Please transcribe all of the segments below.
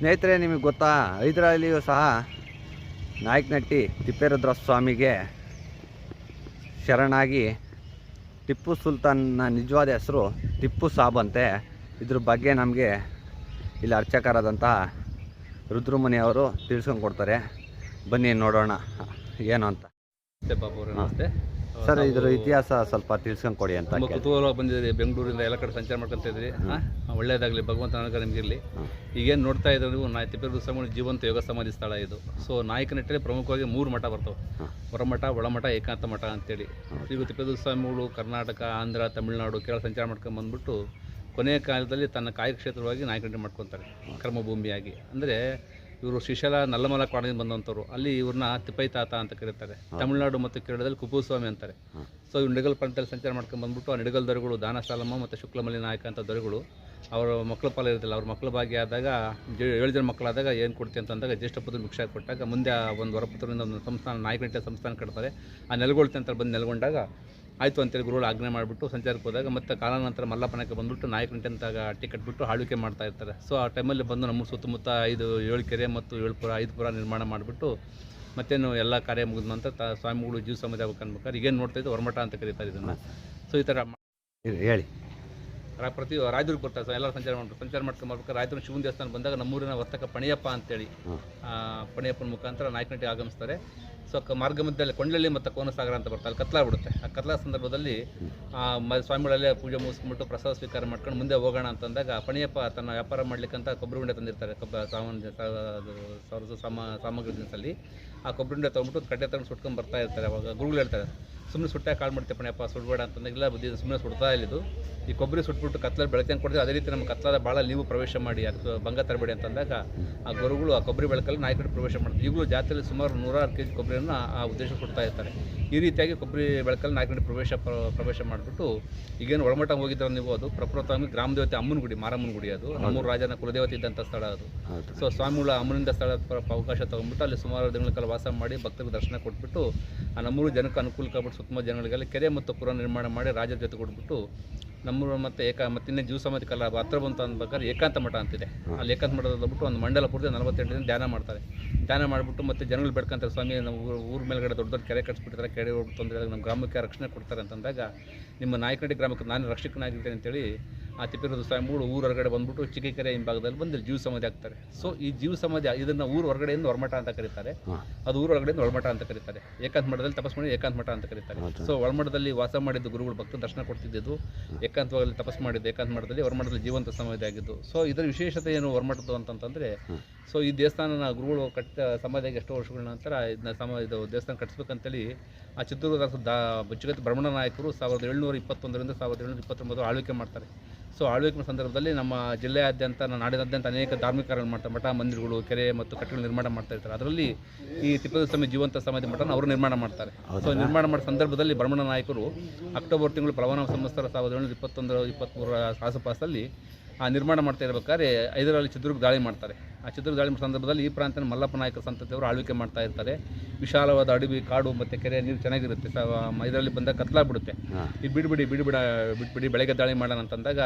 ಸ್ನೇಹಿತರೆ, ನಿಮಗೆ ಗೊತ್ತಾ, ಹೈದರಾಲಿಯೂ ಸಹ ನಾಯಕನಹಟ್ಟಿ ತಿಪ್ಪೇರುದ್ರ ಸ್ವಾಮಿಗೆ ಶರಣಾಗಿ ಟಿಪ್ಪು ಸುಲ್ತಾನ್ನ ನಿಜವಾದ ಹೆಸರು ಟಿಪ್ಪು ಸಾಬ್ ಅಂತೆ. ಇದ್ರ ಬಗ್ಗೆ ನಮಗೆ ಇಲ್ಲಿ ಅರ್ಚಕರಾದಂತಹ ರುದ್ರಮುನಿ ಅವರು ತಿಳಿಸ್ಕೊಂಡು ಕೊಡ್ತಾರೆ. ಬನ್ನಿ ನೋಡೋಣ ಏನು ಅಂತ. ಬಾಬು ಅವರೇ, ನಮಸ್ತೆ ಸರ್. ಇದ್ರ ಇತಿಹಾಸ ಸ್ವಲ್ಪ ತಿಳ್ಸ್ಕೊಂಡು ಕೊಡಿ ಅಂತ. ತುಂಬ ಕುತೂಹಲ ಬಂದಿದ್ದೀರಿ, ಬೆಂಗಳೂರಿಂದ ಎಲ್ಲ ಕಡೆ ಸಂಚಾರ ಮಾಡ್ಕೊತ ಇದ್ರಿ. ಒಳ್ಳೇದಾಗಲಿ, ಭಗವಂತ ಅನುಗ್ರಹ ನಿಮಗಿರಲಿ. ಈಗೇನು ನೋಡ್ತಾ ಇದ್ರು ನೀವು, ತಿಪ್ಪೇರುದ್ರ ಸ್ವಾಮಿ ಜೀವಂತ ಯೋಗ ಸಮಾಧಿ ಸ್ಥಳ ಇದು. ಸೊ ನಾಯಕನಹಟ್ಟಿಯಲ್ಲಿ ಪ್ರಮುಖವಾಗಿ 3 ಮಠ ಬರ್ತವೆ: ಹೊರಮಠ, ಒಳಮಠ, ಏಕಾಂತ ಮಠ ಅಂತೇಳಿ. ಈಗ ತಿಪ್ಪೇರುದ್ರ ಸ್ವಾಮಿಗಳು ಕರ್ನಾಟಕ, ಆಂಧ್ರ, ತಮಿಳುನಾಡು, ಕೇರಳ ಸಂಚಾರ ಮಾಡ್ಕೊಂಡು ಬಂದ್ಬಿಟ್ಟು ಕೊನೆಯ ಕಾಲದಲ್ಲಿ ತನ್ನ ಕಾರ್ಯಕ್ಷೇತ್ರವಾಗಿ ನಾಯಕನಹಟ್ಟಿ ಮಾಡ್ಕೊತಾರೆ, ಕರ್ಮಭೂಮಿಯಾಗಿ. ಅಂದರೆ ಇವರು ಶ್ರೀಶೈಲ ನಲ್ಲಮಲ ಕಾಡಿನಿಂದ ಬಂದಂಥವ್ರು. ಅಲ್ಲಿ ಇವ್ರನ್ನ ತಿಪ್ಪೈ ತಾತ ಅಂತ ಕರೀತಾರೆ. ತಮಿಳುನಾಡು ಮತ್ತು ಕೇರಳದಲ್ಲಿ ಕುಪ್ಪುಸ್ವಾಮಿ ಅಂತಾರೆ. ಸೊ ಇವ್ರು ನಿಡಗಲ್ ಪ್ರಾಂತ್ಯದಲ್ಲಿ ಸಂಚಾರ ಮಾಡ್ಕೊಂಡು ಬಂದ್ಬಿಟ್ಟು ಆ ನಿಡಗಲ್ ದೊರೆಗಳು ದಾನಸಾಲಮ್ಮ ಮತ್ತು ಶುಕ್ಲಮಲ್ಲಿ ನಾಯಕ ಅಂತ ದೊರೆಗಳು ಅವರ ಮಕ್ಕಳ ಪಾಲ ಇರ್ತಿಲ್ಲ. ಅವ್ರ ಮಕ್ಕಳ ಭಾಗ್ಯ ಆದಾಗ 7 ಜನ ಮಕ್ಕಳಾದಾಗ ಏನು ಕೊಡ್ತೀವಿ ಅಂತಂದಾಗ ಜ್ಯೇಷ್ಠ ಪುತ್ರ ಭಿಕ್ಷೆ ಕೊಟ್ಟಾಗ ಮುಂದೆ ಒಂದು ವರಪುತ್ರರಿಂದ ಒಂದು ಸಂಸ್ಥಾನ, ನಾಯಕನಹಟ್ಟಿ ಸಂಸ್ಥಾನ ಕಟ್ತಾರೆ. ಆ ನೆಲಗೊಳ್ತೆ ಅಂತ ಬಂದು ನೆಲಗೊಂಡಾಗ ಆಯಿತು ಅಂತೇಳಿ ಗುರುಗಳು ಆಜ್ಞೆ ಮಾಡಿಬಿಟ್ಟು ಸಂಚಾರಕ್ಕೆ ಹೋದಾಗ ಮತ್ತೆ ಕಾಲಾನಂತರ ಮಲ್ಲಪ್ಪನಕ್ಕೆ ಬಂದುಬಿಟ್ಟು ನಾಯಕನಹಟ್ಟಿ ಅಂತ ಹಟ್ಟಿ ಕಟ್ಬಿಟ್ಟು ಆಳ್ವಿಕೆ ಮಾಡ್ತಾ ಇರ್ತಾರೆ. ಸೊ ಆ ಟೈಮಲ್ಲಿ ಬಂದು ನಮ್ಮ ಸುತ್ತಮುತ್ತ 7 ಕೆರೆ ಮತ್ತು 7 ಪುರ, 5 ಪುರ ನಿರ್ಮಾಣ ಮಾಡಿಬಿಟ್ಟು ಮತ್ತೇನು ಎಲ್ಲ ಕಾರ್ಯ ಮುಗಿದ ನಂತರ ಸ್ವಾಮಿಗಳು ಜೀವ ಸಮಾಧಿ ಆಗ್ಬೇಕು ಅನ್ಬೇಕಾದ್ರೆ ಈಗೇನು ನೋಡ್ತಾ ಇದ್ದು ಹೊರಮಠ ಅಂತ ಕರೀತಾರೆ ಇದನ್ನು. ಸೊ ಈ ಥರ ಹೇಳಿ. ಪ್ರತಿ ರಾಯದುರ್ಗ ಬರ್ತಾರೆ. ಎಲ್ಲ ಸಂಚಾರ ಮಾಡ್ಕೊಂಬರ್ಬೇಕಾದ್ರೆ ರಾಯದುರ್ಗ ಶಿವನ ದೇವಸ್ಥಾನ ಬಂದಾಗ ನಮ್ಮೂರಿನ ವರ್ತಕ ಪಣಿಯಪ್ಪ ಅಂತೇಳಿ ಪಣಿಯಪ್ಪನ ಮುಖಾಂತರ ನಾಯಕನಹಟ್ಟಿ ಆಗಮಿಸ್ತಾರೆ. ಸೊ ಮಾರ್ಗ ಮಧ್ಯದಲ್ಲಿ ಕೊಂಡಳ್ಳಿ ಮತ್ತು ಕೋನಸಾಗರ ಅಂತ ಬರ್ತಾರೆ. ಅಲ್ಲಿ ಕತ್ಲಾಗ್ಬಿಡುತ್ತೆ. ಆ ಕತ್ಲಾ ಸಂದರ್ಭದಲ್ಲಿ ಸ್ವಾಮಿಗಳಲ್ಲೇ ಪೂಜೆ ಮುಗಿಸ್ಬಿಟ್ಟು ಪ್ರಸಾದ ಸ್ವೀಕಾರ ಮಾಡ್ಕೊಂಡು ಮುಂದೆ ಹೋಗೋಣ ಅಂತಂದಾಗ ಪಣಿಯಪ್ಪ ತನ್ನ ವ್ಯಾಪಾರ ಮಾಡ್ಲಿಕ್ಕಂತ ಕೊಬ್ಬರಿ ಉಂಡೆ ತಂದಿರ್ತಾರೆ. ಸಾಮಗ್ರಿ ದಿನಸಲ್ಲಿ ಆ ಕೊಬ್ಬರಿ ಉಂಡೆ ತೊಗೊಂಡ್ಬಿಟ್ಟು ಕಡ್ಡೆ ತಗೊಂಡು ಸುಟ್ಕೊಂಡು ಬರ್ತಾ ಇರ್ತಾರೆ. ಅವಾಗ ಗುರುಗಳು ಹೇಳ್ತಾರೆ, ಸುಮ್ಮನೆ ಸುಟ್ಟೆ ಕಾಳು ಮಾಡ್ತೀವಿ ಪಣಿಯಪ್ಪ, ಸುಡಬೇಡ ಅಂತಂದಾಗ, ಇಲ್ಲ ಬುದ್ಧಿ ಸುಮ್ಮನೆ ಸುಡ್ತಾ ಇಲ್ಲಿದ್ದು, ಈ ಕೊಬ್ಬರಿ ಸುಟ್ಬಿಟ್ಟು ಕತ್ಲಲ್ಲಿ ಬೆಳಕನ್ನು ಕೊಡ್ತೀವಿ, ಅದೇ ರೀತಿ ನಮ್ಮ ಕತ್ಲಾದ ಭಾಳ ನೀವು ಪ್ರವೇಶ ಮಾಡಿ, ಅದು ಭಂಗ ತರಬೇಡಿ ಅಂತಂದಾಗ ಆ ಗುರುಗಳು ಆ ಕೊಬ್ಬರಿ ಬೆಳಕಲ್ಲಿ ನಾಯಕರು ಪ್ರವೇಶ ಮಾಡ್ತಾರೆ. ಈಗಲೂ ಜಾತ್ರೆಯಲ್ಲಿ ಸುಮಾರು 106 kg ಕೊಬ್ಬರಿಯನ್ನು ಆ ಉದ್ದೇಶ ಕೊಡ್ತಾ ಇರ್ತಾರೆ. ಈ ರೀತಿಯಾಗಿ ಕೊಬ್ಬರಿ ಬೆಳಕಲ್ಲಿ ನಾಯಕರು ಪ್ರವೇಶ ಮಾಡಿಬಿಟ್ಟು ಈಗೇನು ಒಳಮಠ ಹೋಗಿದ್ರೆ ನೀವು, ಅದು ಪ್ರಪ್ರಥಮವಾಗಿ ಗ್ರಾಮ ದೇವತೆ ಅಮ್ಮನ ಗುಡಿ, ಮಾರಮ್ಮನ ಗುಡಿ. ಅದು ನಮ್ಮೂರು ರಾಜನ ಕುಲದೇವತೆ ಇದ್ದಂಥ ಸ್ಥಳ ಅದು. ಸೊ ಸ್ವಾಮಿಗಳ ಅಮ್ಮನಿಂದ ಸ್ಥಳ ಅವಕಾಶ ತೊಗೊಂಡ್ಬಿಟ್ಟು ಅಲ್ಲಿ ಸುಮಾರು ದಿನಗಳ ಕಾಲ ವಾಸ ಮಾಡಿ ಭಕ್ತರಿಗೆ ದರ್ಶನ ಕೊಟ್ಬಿಟ್ಟು ಆ ನಮ್ಮೂರು ಜನಕ್ಕೆ ಅನುಕೂಲ ಆಗ್ಬಿಟ್ಟು ಸುತ್ತಮುತ್ತ ಜನಗಳಿಗೆಲ್ಲ ಕೆರೆ ಮತ್ತು ಪುರ ನಿರ್ಮಾಣ ಮಾಡಿ ರಾಜರ ಜೊತೆ ಕೊಟ್ಬಿಟ್ಟು ನಮ್ಮೂರು ಮತ್ತು ಇನ್ನೇ ಜೀವ ಸಮಾಧಿ ಕಲ್ಲ ಹತ್ರ ಬಂತು ಅಂದ್ಬೇಕಾದ್ರೆ ಏಕಾಂತ ಮಠ ಅಂತಿದೆ. ಅಲ್ಲಿ ಏಕಾಂತ ಮಠದಲ್ಲಿ ಬಿಟ್ಟು ಒಂದು ಮಂಡಲ ಪೂರ್ತಿ 48 ದಿನ ಧ್ಯಾನ ಮಾಡ್ತಾರೆ. ಧ್ಯಾನ ಮಾಡಿಬಿಟ್ಟು ಮತ್ತೆ ಜನಗಳು ಬೇಡ್ಕೊಂತಾರೆ, ಸ್ವಾಮಿ ನಮ್ಮ ಊರ ಮೇಲ್ಗಡೆ ದೊಡ್ಡ ಕೆರೆ ಕಟ್ಸ್ಬಿಟ್ಟಿದ್ದಾರೆ, ಕೆರೆ ಹೋಗ್ಬಿಟ್ಟು ತೊಂದರೆ, ನಮ್ಮ ಗ್ರಾಮಕ್ಕೆ ರಕ್ಷಣೆ ಕೊಡ್ತಾರೆ ಅಂತಂದಾಗ ನಿಮ್ಮ ನಾಯಕನಹಟ್ಟಿ ಗ್ರಾಮಕ್ಕೆ ನಾನು ರಕ್ಷಕನಾಗಿರ್ತೇನೆ ಅಂತೇಳಿ ಆ ತಿಪ್ಪೇರುದ್ರ ಸ್ವಾಮಿಗಳು ಊರ ಹೊರಗಡೆ ಬಂದ್ಬಿಟ್ಟು ಚಿಕ್ಕಕೆರೆ ಹಿಂಭಾಗದಲ್ಲಿ ಬಂದು ಜೀವ ಸಮಾಧಿ ಆಗ್ತಾರೆ. ಸೊ ಈ ಜೀವ ಸಮಾಧಿ ಇದನ್ನು ಊರು ಹೊರಗಡೆಯಿಂದ ಹೊರಮಠ ಅಂತ ಕರೀತಾರೆ, ಅದು ಊರ ಹೊರಗಡೆಯಿಂದ ಒಳಮಠ ಅಂತ ಕರೀತಾರೆ. ಏಕಾಂತ ಮಠದಲ್ಲಿ ತಪಸ್ ಮಾಡಿ ಏಕಾಂತ ಮಠ ಅಂತ ಕರೀತಾರೆ. ಸೊ ಒಳಮಠದಲ್ಲಿ ವಾಸ ಮಾಡಿದ್ದು ಗುರುಗಳು ಭಕ್ತ ದರ್ಶನ ಕೊಡ್ತಿದ್ದು, ಏಕಾಂತವಾಗಿ ತಪಸ್ ಮಾಡಿದ್ದು ಏಕಾಂತ ಮಠದಲ್ಲಿ, ಹೊರಮಠದಲ್ಲಿ ಜೀವಂತ ಸಮಾಧಿ ಆಗಿದ್ದು. ಸೊ ಇದರ ವಿಶೇಷತೆ ಏನು ಹೊರಮಠದ್ದು ಅಂತಂತಂದರೆ, ಸೊ ಈ ದೇವಸ್ಥಾನನ ಗುರುಗಳು ಸಮಾಧಿಯಾಗಿ ಎಷ್ಟೋ ವರ್ಷಗಳ ನಂತರ ಇದು ದೇವಸ್ಥಾನ ಕಟ್ಟಿಸ್ಬೇಕಂತೇಳಿ ಆ ಚಿತ್ರದುರ್ಗದ ಬುಚ್ಚಗತ್ತಿ ಬ್ರಹ್ಮಣ ನಾಯಕರು 1721ರಿಂದ 1729 ಆಳ್ವಿಕೆ ಮಾಡ್ತಾರೆ. ಸೊ ಆಳ್ವಿಕೆ ಸಂದರ್ಭದಲ್ಲಿ ನಮ್ಮ ಜಿಲ್ಲೆಯಾದ್ಯಂತ, ನಾಡಿನಾದ್ಯಂತ ಅನೇಕ ಧಾರ್ಮಿಕರನ್ನು ಮಾಡ್ತಾರೆ. ಮಠ ಮಂದಿರಗಳು, ಕೆರೆ ಮತ್ತು ಕಟ್ಟೆಗಳು ನಿರ್ಮಾಣ ಮಾಡ್ತಾ ಇರ್ತಾರೆ. ಅದರಲ್ಲಿ ಈ ತಿಪ್ಪೇರುದ್ರ ಸ್ವಾಮಿ ಜೀವಂತ ಸಮಾಧಿ ಮಠನ ಅವರು ನಿರ್ಮಾಣ ಮಾಡ್ತಾರೆ. ಸೊ ನಿರ್ಮಾಣ ಮಾಡೋ ಸಂದರ್ಭದಲ್ಲಿ ಬ್ರಹ್ಮಣ ನಾಯಕರು ಅಕ್ಟೋಬರ್ ತಿಂಗಳು ಪ್ಲವನ ಸಂವತ್ಸರ 1721-23 ಆಸುಪಾಸಲ್ಲಿ ನಿರ್ಮಾಣ ಮಾಡ್ತಾ ಇರಬೇಕಾದ್ರೆ ಹೈದರಾಲಿ ಚಿತ್ರದುರ್ಗ ದಾಳಿ ಮಾಡ್ತಾರೆ. ಆ ಚಿತ್ರದುರ್ಗ ದಾಳಿ ಮಾಡೋ ಸಂದರ್ಭದಲ್ಲಿ ಈ ಪ್ರಾಂತ್ಯನ ಮಲ್ಲಪ್ಪ ನಾಯಕರ ಸಂತತಿಯವರು ಆಳ್ವಿಕೆ ಮಾಡ್ತಾ ಇರ್ತಾರೆ. ವಿಶಾಲವಾದ ಅಡವಿ, ಕಾಡು ಮತ್ತು ಕೆರೆ, ನೀರು ಚೆನ್ನಾಗಿರುತ್ತೆ. ಇದರಲ್ಲಿ ಬಂದಾಗ ಕತ್ಲಾಗ್ಬಿಡುತ್ತೆ. ಈ ಬಿಟ್ಬಿಡಿ ಬೆಳಗ್ಗೆ ದಾಳಿ ಮಾಡೋಣ ಅಂತಂದಾಗ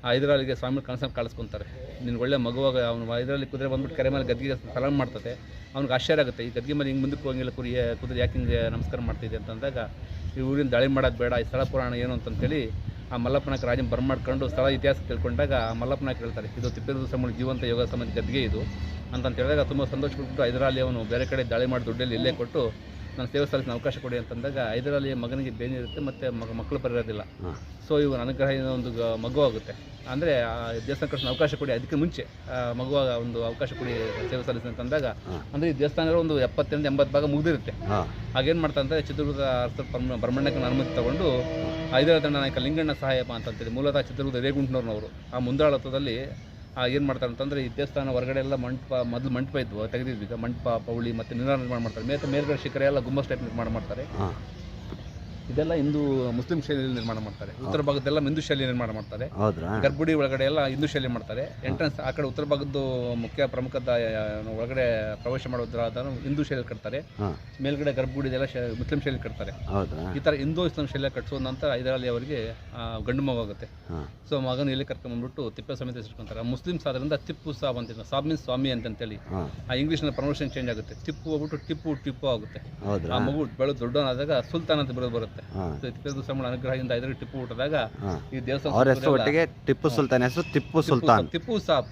ಹೈದರಾಲಿಗೆ ಸ್ವಾಮಿ ಕನಸನ್ನು ಕಾಣಿಸ್ಕೊತಾರೆ. ನಿನ್ನ ಒಳ್ಳೆ ಮಗುವಾಗ ಅವನು ಹೈದರಾಲಿ ಕುದುರೆ ಬಂದ್ಬಿಟ್ಟು ಕೆರೆ ಮೇಲೆ ಗದ್ದಿಗೆ ಸಲಾಮ್ ಮಾಡ್ತದೆ. ಅವ್ನಿಗೆ ಆಶ್ಚರ್ಯ ಆಗುತ್ತೆ, ಈ ಗದ್ದಿಗೆ ಮೇಲೆ ಹಿಂಗೆ ಮುಂದಕ್ಕೆ ಹೋಗಿಲ್ಲ ಕುದುರೆ ಯಾಕೆ ಹಿಂಗೆ ನಮಸ್ಕಾರ ಮಾಡ್ತಿದ್ದೆ ಅಂತಂದಾಗ, ಈ ಊರಿನ ದಾಳಿ ಮಾಡೋದು ಬೇಡ, ಈ ಸ್ಥಳ ಪುರಾಣ ಏನು ಅಂತಂತೇಳಿ ಆ ಮಲ್ಲಪ್ಪನಾಯಕ ರಾಜನ ಬರ್ಮಾಡ್ಕೊಂಡು ಸ್ಥಳ ಇತಿಹಾಸ ತಿಳ್ಕೊಂಡಾಗ ಆ ಮಲ್ಲಪ್ಪನಾಯಕ ಹೇಳ್ತಾರೆ, ಇದು ತಿಪ್ಪೇರುದ್ರ ಸ್ವಾಮಿ ಜೀವಂತ ಯೋಗ ಸಮಾಧಿ ಗದ್ದಿಗೆ ಇದು ಅಂತ ಹೇಳಿದಾಗ ತುಂಬ ಸಂತೋಷಪಟ್ಟು ಹೈದರಾಲಿ ಅವನು ಬೇರೆ ಕಡೆ ದಾಳಿ ಮಾಡಿ ದುಡ್ಡಲ್ಲಿ ಇಲ್ಲೇ ಕೊಟ್ಟು ನಾನು ಸೇವೆ ಸಲ್ಲಿಸಿದ ಅವಕಾಶ ಕೊಡಿ ಅಂತಂದಾಗ ಹೈದರಾಲಿಯ ಮಗನಿಗೆ ಬೇನೆ ಇರುತ್ತೆ ಮತ್ತು ಮಕ್ಕಳು ಬರೋದಿಲ್ಲ. ಸೊ ಇವನ ಅನುಗ್ರಹ ಒಂದು ಮಗು ಆಗುತ್ತೆ. ಅಂದರೆ ದೇವಸ್ಥಾನ ಕಟ್ಟಿಸೋ ಅವಕಾಶ ಕೊಡಿ, ಅದಕ್ಕೆ ಮುಂಚೆ ಮಗುವಾಗ ಒಂದು ಅವಕಾಶ ಕೊಡಿ ಸೇವೆ ಸಲ್ಲಿಸಿ ಅಂತಂದಾಗ, ಅಂದರೆ ಈ ದೇವಸ್ಥಾನ ಒಂದು 70-80 ಭಾಗ ಮುಗಿದಿರುತ್ತೆ. ಹಾಗೇನು ಮಾಡ್ತಾರೆ, ಚಿತ್ರದುರ್ಗದ ಬ್ರಹ್ಮಣ್ಯಕ್ಕೆ ಅನುಮತಿ ತಗೊಂಡು ಹೈದರಾಲಿ ನಾಯಕ ಲಿಂಗಣ್ಣ ಸಹಾಯಪ್ಪ ಅಂತಂತೇಳಿ ಮೂಲತಃ ಚಿತ್ರದುರ್ಗದ ರೇಗುಂಟನವ್ರನ್ನವರು ಆ ಮುಂದಾಳತ್ವದಲ್ಲಿ ಏನು ಮಾಡ್ತಾರೆ ಅಂತಂದರೆ, ಈ ದೇವಸ್ಥಾನ ಹೊರಗಡೆ ಎಲ್ಲ ಮೊದಲು ಮಂಟಪ ಇದ್ವು, ತೆಗೆದಿದ್ವಿ. ಈಗ ಮಂಟಪ, ಪೌಳಿ ಮತ್ತು ನಿರ್ಮಾಣ ಮಾಡ್ತಾರೆ. ಮೇಲ್ಗಡೆ ಶಿಖರ ಎಲ್ಲ ಗುಂಬಸ್ ಟೈಪ್ ನಿರ್ಮಾಣ ಮಾಡ್ತಾರೆ. ಇದೆಲ್ಲ ಹಿಂದೂ ಮುಸ್ಲಿಂ ಶೈಲಿಯಲ್ಲಿ ನಿರ್ಮಾಣ ಮಾಡ್ತಾರೆ. ಉತ್ತರ ಭಾಗದೆಲ್ಲ ಹಿಂದೂ ಶೈಲಿ ನಿರ್ಮಾಣ ಮಾಡ್ತಾರೆ. ಹೌದ್ರಾ? ಗರ್ಭಗುಡಿ ಒಳಗಡೆ ಎಲ್ಲ ಹಿಂದೂ ಶೈಲಿ ಮಾಡ್ತಾರೆ. ಎಂಟ್ರೆನ್ಸ್ ಆ ಕಡೆ ಉತ್ತರ ಭಾಗದ್ದು ಮುಖ್ಯ ಪ್ರಮುಖದ ಒಳಗಡೆ ಪ್ರವೇಶ ಮಾಡೋದ್ರ ಹಿಂದೂ ಶೈಲಿ ಕಟ್ತಾರೆ. ಮೇಲ್ಗಡೆ ಗರ್ಭಗುಡಿ ಎಲ್ಲ ಮುಸ್ಲಿಂ ಶೈಲಿ ಕಟ್ತಾರೆ. ಈ ಥರ ಹಿಂದೂ ಇಸ್ಲಾಂ ಶೈಲಿ ಕಟ್ಸೋ ನಂತರ ಇದರಲ್ಲಿ ಅವರಿಗೆ ಗಂಡು ಮಗು ಆಗುತ್ತೆ. ಸೊ ಮಗನ ಇಲ್ಲಿ ಕರ್ಕೊಂಡ್ಬಂದ್ಬಿಟ್ಟು ತಿಪ್ಪೇಸ್ವಾಮಿ ಹೆಸರ್ಕೊಂತಾರೆ. ಮುಸ್ಲಿಮ್ಸ್ ಆದ್ರಿಂದ ಟಿಪ್ಪು ಸಾಬ್ ಅಂತ, ಸಾಬ್ ಮೀನ್ಸ್ ಸ್ವಾಮಿ ಅಂತೇಳಿ ಆ ಇಂಗ್ಲೀಷ್ನ ಪ್ರಮೋಷನ್ ಚೇಂಜ್ ಆಗುತ್ತೆ. ಟಿಪ್ಪು ಹೋಗ್ಬಿಟ್ಟು ಟಿಪ್ಪು ಆಗುತ್ತೆ. ಆ ಮಗು ಬೆಳೆದು ದೊಡ್ಡವನಾದಾಗ ಸುಲ್ತಾನ್ ಅಂತ ಬರುತ್ತೆ. ತಿಪ್ಪೇಸ್ವಾಮಿ ಅನುಗ್ರಹದಿಂದ ಇದರಲ್ಲಿ ಟಿಪ್ಪು ಹುಟ್ಟಿದಾಗ ಈ ದೇವಸ್ಥಾನ ಟಿಪ್ಪು ಸುಲ್ತಾನ್ ಹೆಸರು ಟಿಪ್ಪು ಸುಲ್ತಾನ್, ಟಿಪ್ಪು ಸಾಬ್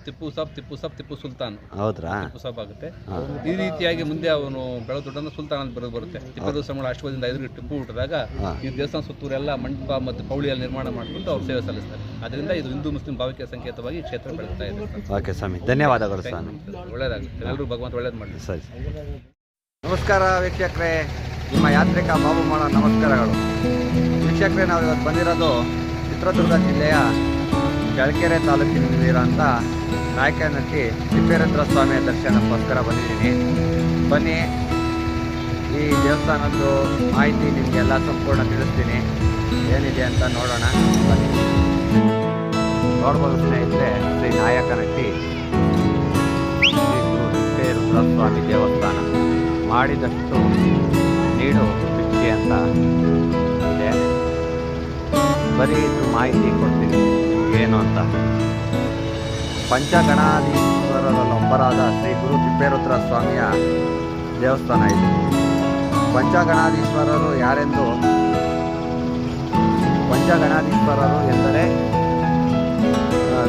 ಸುಲ್ತಾನ್, ಟಿಪ್ಪು ಸಾಬ್ ಆಗುತ್ತೆ. ಈ ರೀತಿಯಾಗಿ ಮುಂದೆ ಅವನು ಬೆಳೆದು ದೊಡ್ಡ ಸುಲ್ತಾನ್ ಅಂತ ಬರುತ್ತೆ. ತಿಪ್ಪೇಸ್ವಾಮಿ ಆಶ್ರಮದಿಂದ ಎದುರಿಗೆ ಟಿಪ್ಪು ಹುಟ್ಟಿದಾಗ ಈ ದೇವಸ್ಥಾನ ಸುತ್ತೂರೆಲ್ಲ ಮಂಟಪ ಮತ್ತು ಪೌಳಿಯಲ್ಲಿ ನಿರ್ಮಾಣ ಮಾಡಿಕೊಂಡು ಅವ್ರು ಸೇವೆ ಸಲ್ಲಿಸ್ತಾರೆ. ಅದರಿಂದ ಇದು ಹಿಂದೂ ಮುಸ್ಲಿಂ ಭಾವೈಕ್ಯ ಸಂಕೇತವಾಗಿ ಕ್ಷೇತ್ರ ಬೆಳೀತಾ ಇದೆ. ಓಕೆ ಸ್ವಾಮಿ, ಧನ್ಯವಾದಗಳು ಸ್ವಾಮಿ. ಒಳ್ಳೆಯದಾಗುತ್ತೆ. ಎಲ್ಲರೂ ಭಗವಂತ ಒಳ್ಳೇದು ಮಾಡಲಿ. ಸರಿ. ನಮಸ್ಕಾರ ವೀಕ್ಷಕರೇ, ನಿಮ್ಮ ಯಾತ್ರಿಕ ಬಾಬು ಮಾಡೋ ನಮಸ್ಕಾರಗಳು. ವೀಕ್ಷಕರೇ, ನಾವು ಇವತ್ತು ಬಂದಿರೋದು ಚಿತ್ರದುರ್ಗ ಜಿಲ್ಲೆಯ ಚಳ್ಳಕೆರೆ ತಾಲೂಕಿನಲ್ಲಿರೋಂಥ ನಾಯಕನಹಟ್ಟಿ ತಿಪ್ಪೇರುದ್ರ ಸ್ವಾಮಿಯ ದರ್ಶನಕ್ಕೋಸ್ಕರ ಬಂದಿದ್ದೀನಿ. ಬನ್ನಿ, ಈ ದೇವಸ್ಥಾನದ್ದು ಮಾಹಿತಿ ನಿಮಗೆಲ್ಲ ಸಂಪೂರ್ಣ ತಿಳಿಸ್ತೀನಿ. ಏನಿದೆ ಅಂತ ನೋಡೋಣ. ಬನ್ನಿ. ನೋಡ್ಬೋದು ಸ್ನೇಹಿತರೆ, ಶ್ರೀ ನಾಯಕನಹಟ್ಟಿ ಶ್ರೀ ಗುರು ತಿಪ್ಪೇರುದ್ರ ಸ್ವಾಮಿ ದೇವಸ್ಥಾನ. ಮಾಡಿದಷ್ಟು ನೀಡು ಭಿಕ್ಷೆ ಅಂತ ಇದೆ. ಬರೀ ಇದು ಮಾಹಿತಿ ಕೊಡ್ತೀನಿ ನಿಮಗೇನು ಅಂತ. ಪಂಚಗಣಾಧೀಶ್ವರರಲ್ಲೊಬ್ಬರಾದ ಶ್ರೀ ಗುರು ತಿಪ್ಪೇರುದ್ರ ಸ್ವಾಮಿಯ ದೇವಸ್ಥಾನ ಇದು. ಪಂಚಗಣಾಧೀಶ್ವರರು ಯಾರೆಂದು, ಪಂಚಗಣಾಧೀಶ್ವರರು ಎಂದರೆ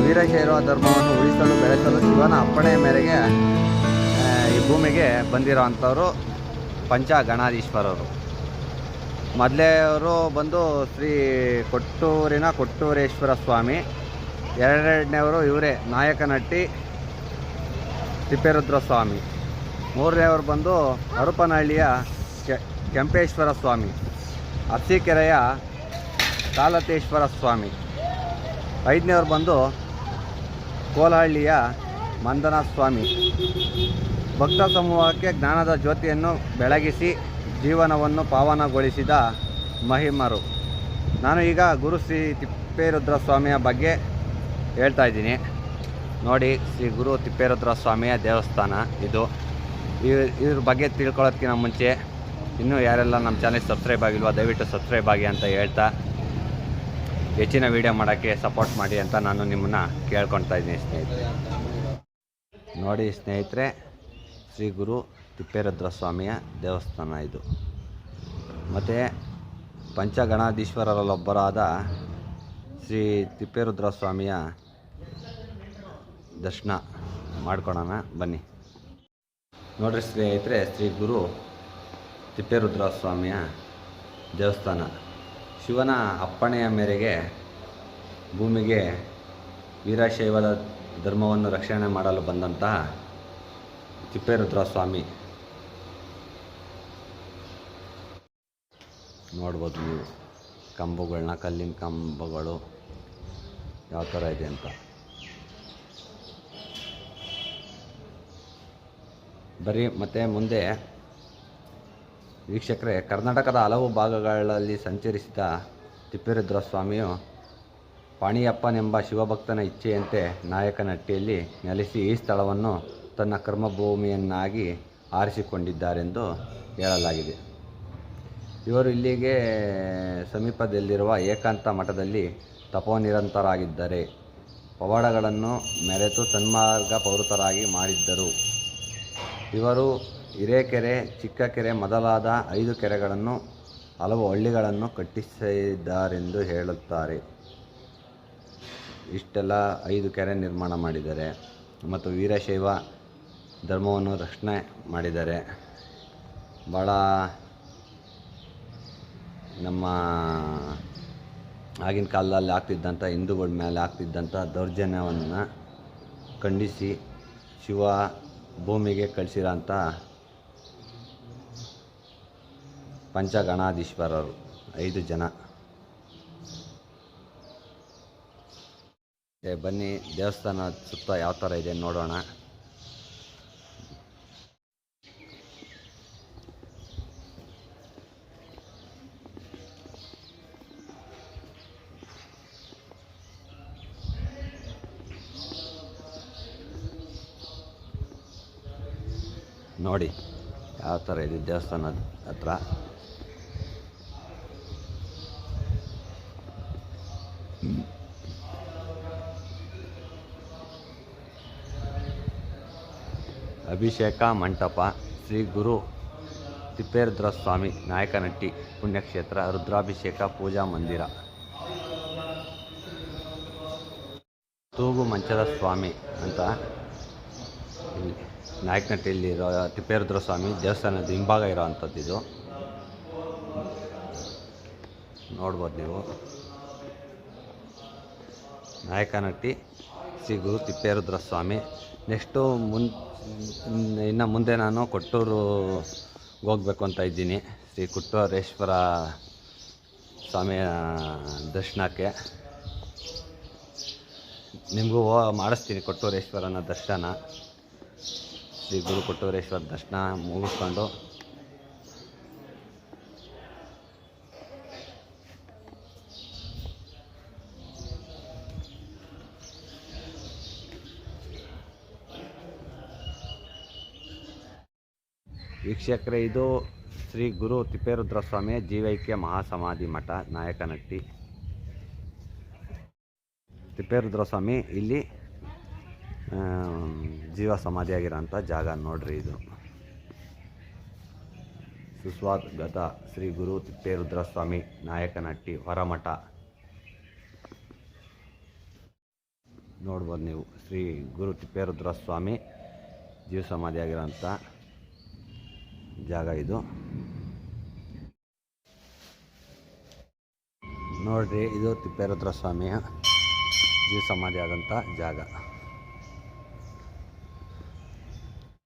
ವೀರಶೈವ ಧರ್ಮವನ್ನು ಉಳಿಸಲು ಬೆಳೆಸಲು ಶಿವನ ಅಪ್ಪಣೆಯ ಮೇರೆಗೆ ಈ ಭೂಮಿಗೆ ಬಂದಿರೋ ಅಂಥವರು ಪಂಚಗಣಾಧೀಶ್ವರರು. ಮೊದಲೇವರು ಬಂದು ಶ್ರೀ ಕೊಟ್ಟೂರೇಶ್ವರ ಸ್ವಾಮಿ, ಎರಡನೇವರು ಇವರೇ ನಾಯಕನಹಟ್ಟಿ ತಿಪ್ಪೇರುದ್ರ ಸ್ವಾಮಿ, ಮೂರನೇವರು ಬಂದು ಹರಪನಹಳ್ಳಿಯ ಕೆಂಪೇಶ್ವರ ಸ್ವಾಮಿ, ಅರಸೀಕೆರೆಯ ಕಾಲತೇಶ್ವರ ಸ್ವಾಮಿ, ಐದನೇವರು ಬಂದು ಕೋಲಹಳ್ಳಿಯ ಮಂದನ ಸ್ವಾಮಿ. ಭಕ್ತ ಸಮೂಹಕ್ಕೆ ಜ್ಞಾನದ ಜ್ಯೋತಿಯನ್ನು ಬೆಳಗಿಸಿ ಜೀವನವನ್ನು ಪಾವನಗೊಳಿಸಿದ ಮಹಿಮರು. ನಾನು ಈಗ ಗುರು ಶ್ರೀ ತಿಪ್ಪೇರುದ್ರ ಸ್ವಾಮಿಯ ಬಗ್ಗೆ ಹೇಳ್ತಾ ಇದ್ದೀನಿ. ನೋಡಿ, ಶ್ರೀ ಗುರು ತಿಪ್ಪೇರುದ್ರ ಸ್ವಾಮಿಯ ದೇವಸ್ಥಾನ ಇದು. ಇದ್ರ ಬಗ್ಗೆ ತಿಳ್ಕೊಳ್ಳೋದಕ್ಕಿಂತ ಮುಂಚೆ ಇನ್ನೂ ಯಾರೆಲ್ಲ ನಮ್ಮ ಚಾನೆಲ್ ಸಬ್ಸ್ಕ್ರೈಬ್ ಆಗಿಲ್ವ, ದಯವಿಟ್ಟು ಸಬ್ಸ್ಕ್ರೈಬ್ ಆಗಿ ಅಂತ ಹೇಳ್ತಾ ಹೆಚ್ಚಿನ ವೀಡಿಯೋ ಮಾಡೋಕ್ಕೆ ಸಪೋರ್ಟ್ ಮಾಡಿ ಅಂತ ನಾನು ನಿಮ್ಮನ್ನು ಕೇಳ್ಕೊಳ್ತಾ ಇದ್ದೀನಿ ಸ್ನೇಹಿತರೆ. ನೋಡಿ ಸ್ನೇಹಿತರೆ, ಶ್ರೀ ಗುರು ತಿಪ್ಪೇರುದ್ರ ಸ್ವಾಮಿಯ ದೇವಸ್ಥಾನ ಇದು. ಮತ್ತು ಪಂಚಗಣಾಧೀಶ್ವರರಲ್ಲೊಬ್ಬರಾದ ಶ್ರೀ ತಿಪ್ಪೇರುದ್ರ ಸ್ವಾಮಿಯ ದರ್ಶನ ಮಾಡ್ಕೊಳ್ಳೋಣ ಬನ್ನಿ. ನೋಡ್ರಿ ಸ್ನೇಹಿತರೆ, ಶ್ರೀ ಗುರು ತಿಪ್ಪೇರುದ್ರ ಸ್ವಾಮಿಯ ದೇವಸ್ಥಾನ. ಶಿವನ ಅಪ್ಪಣೆಯ ಮೇರೆಗೆ ಭೂಮಿಗೆ ವೀರಶೈವದ ಧರ್ಮವನ್ನು ರಕ್ಷಣೆ ಮಾಡಲು ಬಂದಂತಹ ತಿಪ್ಪೇರುದ್ರ ಸ್ವಾಮಿ. ನೋಡ್ಬೋದು ನೀವು ಕಂಬಗಳನ್ನ, ಕಲ್ಲಿನ ಕಂಬಗಳು ಯಾವ ಥರ ಇದೆ ಅಂತ. ಬರೀ ಮತ್ತು ಮುಂದೆ ವೀಕ್ಷಕರೇ, ಕರ್ನಾಟಕದ ಹಲವು ಭಾಗಗಳಲ್ಲಿ ಸಂಚರಿಸಿದ ತಿಪ್ಪೇರುದ್ರ ಸ್ವಾಮಿಯು ಪಾಣಿಯಪ್ಪನೆಂಬ ಶಿವಭಕ್ತನ ಇಚ್ಛೆಯಂತೆ ನಾಯಕನಹಟ್ಟಿಯಲ್ಲಿ ನೆಲೆಸಿ ಈ ಸ್ಥಳವನ್ನು ತನ್ನ ಕರ್ಮಭೂಮಿಯನ್ನಾಗಿ ಆರಿಸಿಕೊಂಡಿದ್ದಾರೆಂದು ಹೇಳಲಾಗಿದೆ. ಇವರು ಇಲ್ಲಿಗೆ ಸಮೀಪದಲ್ಲಿರುವ ಏಕಾಂತ ಮಠದಲ್ಲಿ ತಪೋನಿರಂತರಾಗಿದ್ದರೆ ಪವಾಡಗಳನ್ನು ಮೆರೆತು ಸನ್ಮಾರ್ಗ ಪೌರತರಾಗಿ ಮಾಡಿದ್ದರು. ಇವರು ಹಿರೇಕೆರೆ, ಚಿಕ್ಕಕೆರೆ ಮೊದಲಾದ 5 ಕೆರೆಗಳನ್ನು, ಹಲವು ಹಳ್ಳಿಗಳನ್ನು ಕಟ್ಟಿಸಿದ್ದಾರೆಂದು ಹೇಳುತ್ತಾರೆ. ಇಷ್ಟೆಲ್ಲ 5 ಕೆರೆ ನಿರ್ಮಾಣ ಮಾಡಿದ್ದಾರೆ ಮತ್ತು ವೀರಶೈವ ಧರ್ಮವನ್ನು ರಕ್ಷಣೆ ಮಾಡಿದ್ದಾರೆ. ಭಾಳ ನಮ್ಮ ಆಗಿನ ಕಾಲದಲ್ಲಿ ಆಗ್ತಿದ್ದಂಥ ಹಿಂದೂಗಳ ಮೇಲೆ ಆಗ್ತಿದ್ದಂಥ ದೌರ್ಜನ್ಯವನ್ನು ಖಂಡಿಸಿ ಶಿವ ಭೂಮಿಗೆ ಕಳಿಸಿರೋಂಥ ಪಂಚಗಣಾಧೀಶ್ವರರು 5 ಜನ. ಬನ್ನಿ, ದೇವಸ್ಥಾನ ಸುತ್ತ ಯಾವ ಥರ ಇದೆ ನೋಡೋಣ. ನೋಡಿ ಯಾವ ಥರ ಇದೆ ದೇವಸ್ಥಾನದ ಹತ್ರ. ಅಭಿಷೇಕ ಮಂಟಪ ಶ್ರೀ ಗುರು ತಿಪ್ಪೇರುದ್ರ ಸ್ವಾಮಿ ನಾಯಕನಹಟ್ಟಿ ಪುಣ್ಯಕ್ಷೇತ್ರ ರುದ್ರಾಭಿಷೇಕ ಪೂಜಾ ಮಂದಿರ. ತೂಗು ಮಂಚದ ಸ್ವಾಮಿ ಅಂತ ಇಲ್ಲಿ ನಾಯಕನಹಟ್ಟಿಯಲ್ಲಿರೋ ತಿಪ್ಪೇರುದ್ರ ಸ್ವಾಮಿ ದೇವಸ್ಥಾನದ ಹಿಂಭಾಗ ಇರೋ ಅಂಥದ್ದು ಇದು. ನೋಡ್ಬೋದು ನೀವು, ನಾಯಕನಹಟ್ಟಿ ಶ್ರೀ ಗುರು ತಿಪ್ಪೇರುದ್ರ ಸ್ವಾಮಿ. ನೆಕ್ಸ್ಟು ಇನ್ನು ಮುಂದೆ ನಾನು ಕೊಟ್ಟೂರು ಹೋಗ್ಬೇಕು ಅಂತ ಇದ್ದೀನಿ. ಶ್ರೀ ಕೊಟ್ಟೂರೇಶ್ವರ ಸ್ವಾಮಿಯ ದರ್ಶನಕ್ಕೆ ನಿಮಗೂ ಮಾಡಿಸ್ತೀನಿ ಕೊಟ್ಟೂರೇಶ್ವರನ ದರ್ಶನ. ಶ್ರೀ ಗುರು ಕೊಟ್ಟೂರೇಶ್ವರ ದರ್ಶನ ಮುಗಿಸ್ಕೊಂಡು ವೀಕ್ಷಕರೇ, ಇದು ಶ್ರೀ ಗುರು ತಿಪ್ಪೇರುದ್ರ ಸ್ವಾಮಿಯ ಜೀವೈಕ್ಯ ಮಹಾಸಮಾಧಿ ಮಠ ನಾಯಕನಹಟ್ಟಿ. ತಿಪ್ಪೇರುದ್ರ ಸ್ವಾಮಿ ಇಲ್ಲಿ ಜೀವ ಸಮಾಧಿಯಾಗಿರೋಂಥ ಜಾಗ ನೋಡ್ರಿ. ಇದು ಸುಸ್ವಾಗತ ಶ್ರೀ ಗುರು ತಿಪ್ಪೇರುದ್ರ ಸ್ವಾಮಿ ನಾಯಕನಹಟ್ಟಿ ಹೊರಮಠ. ನೋಡ್ಬೋದು ನೀವು, ಶ್ರೀ ಗುರು ತಿಪ್ಪೇರುದ್ರ ಸ್ವಾಮಿ ಜೀವ ಸಮಾಧಿಯಾಗಿರೋಂಥ ಜಾಗ ಇದು. ನೋಡ್ರಿ, ಇದು ತಿಪ್ಪೇರುದ್ರ ಸ್ವಾಮಿಯ ಜೀವ ಸಮಾಧಿ ಆದಂಥ ಜಾಗ.